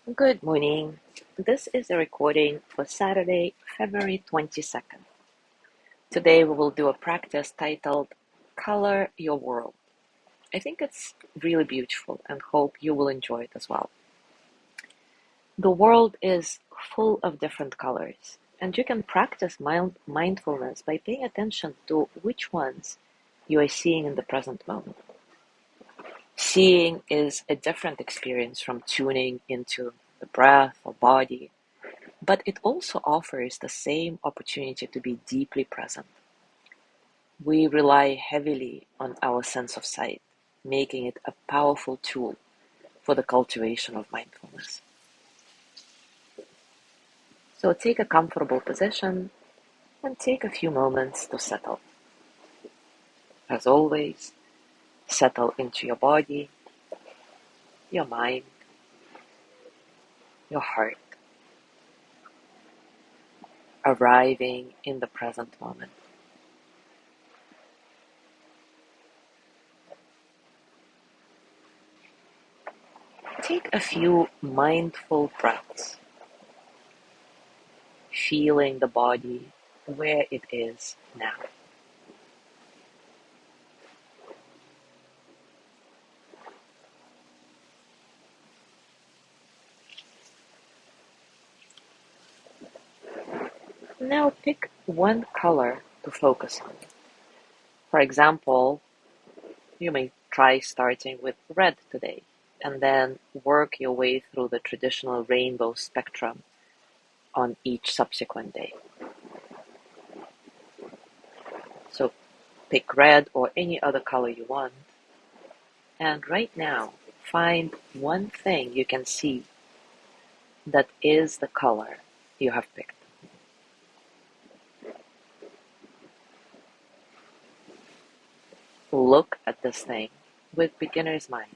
Good morning. This is a recording for Saturday, February 22nd. Today we will do a practice titled Color Your World. I think it's really beautiful and hope you will enjoy it as well. The world is full of different colors, and you can practice mindfulness by paying attention to which ones you are seeing in the present moment. Seeing is a different experience from tuning into the breath or body, but it also offers the same opportunity to be deeply present. We rely heavily on our sense of sight, making it a powerful tool for the cultivation of mindfulness. So take a comfortable position and take a few moments to settle. As always, settle into your body, your mind, your heart, arriving in the present moment. Take a few mindful breaths, feeling the body where it is now. Now pick one color to focus on. For example, you may try starting with red today and then work your way through the traditional rainbow spectrum on each subsequent day. So pick red or any other color you want, and right now find one thing you can see that is the color you have picked. Look at this thing with beginner's mind,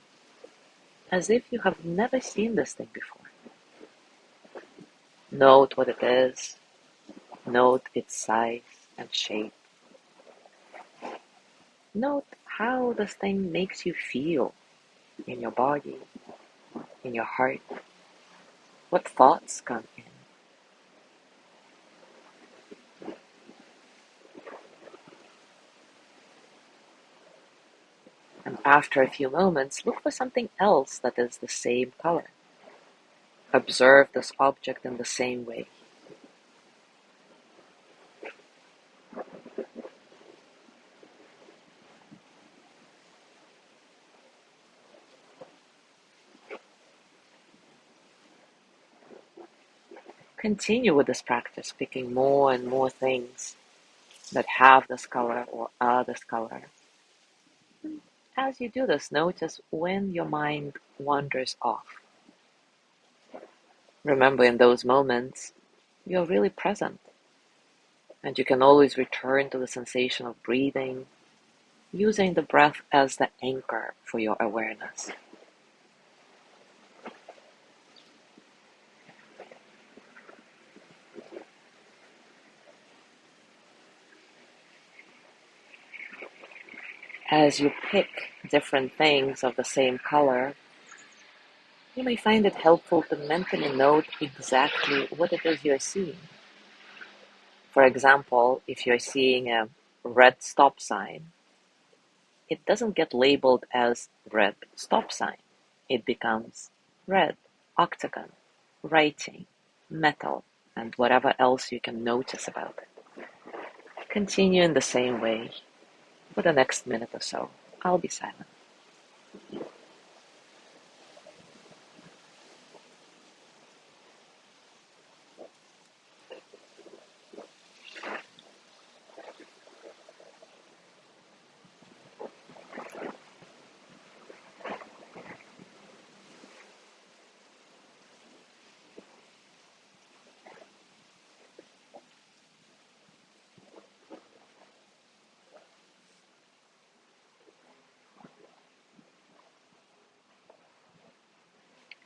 as if you have never seen this thing before. Note what it is, note its size and shape. Note how this thing makes you feel in your body, in your heart. What thoughts come in? And after a few moments, look for something else that is the same color. Observe this object in the same way. Continue with this practice, picking more and more things that have this color or are this color. As you do this, notice when your mind wanders off. Remember, in those moments, you're really present, and you can always return to the sensation of breathing, using the breath as the anchor for your awareness. As you pick different things of the same color, you may find it helpful to mentally note exactly what it is you're seeing. For example, if you're seeing a red stop sign, it doesn't get labeled as red stop sign. It becomes red octagon, writing, metal, and whatever else you can notice about it. Continue in the same way for the next minute or so. I'll be silent.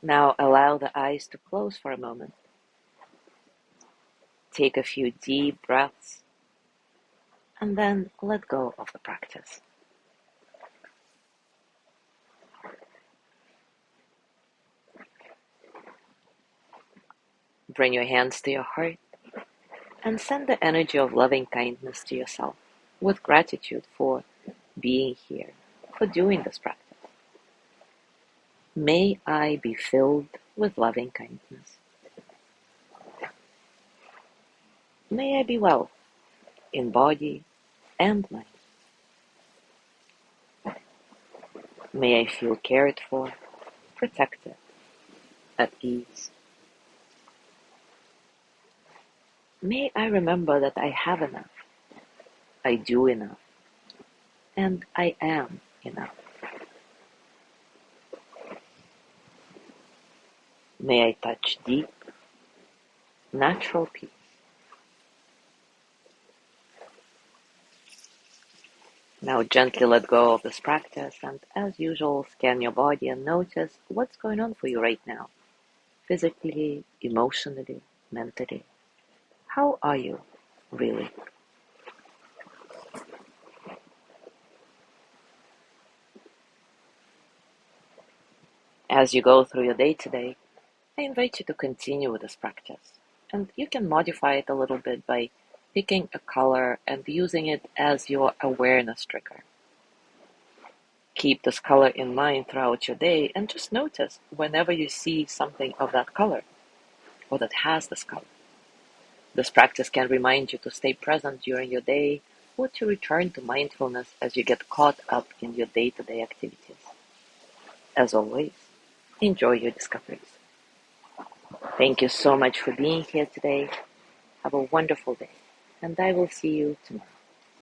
Now allow the eyes to close for a moment. Take a few deep breaths and then let go of the practice. Bring your hands to your heart and send the energy of loving kindness to yourself with gratitude for being here, for doing this practice. May I be filled with loving kindness. May I be well in body and mind. May I feel cared for, protected, at ease. May I remember that I have enough, I do enough, and I am enough. May I touch deep, natural peace. Now gently let go of this practice and, as usual, scan your body and notice what's going on for you right now. Physically, emotionally, mentally. How are you, really? As you go through your day today, I invite you to continue with this practice. And you can modify it a little bit by picking a color and using it as your awareness trigger. Keep this color in mind throughout your day and just notice whenever you see something of that color or that has this color. This practice can remind you to stay present during your day or to return to mindfulness as you get caught up in your day-to-day activities. As always, enjoy your discoveries. Thank you so much for being here today. Have a wonderful day, and I will see you tomorrow.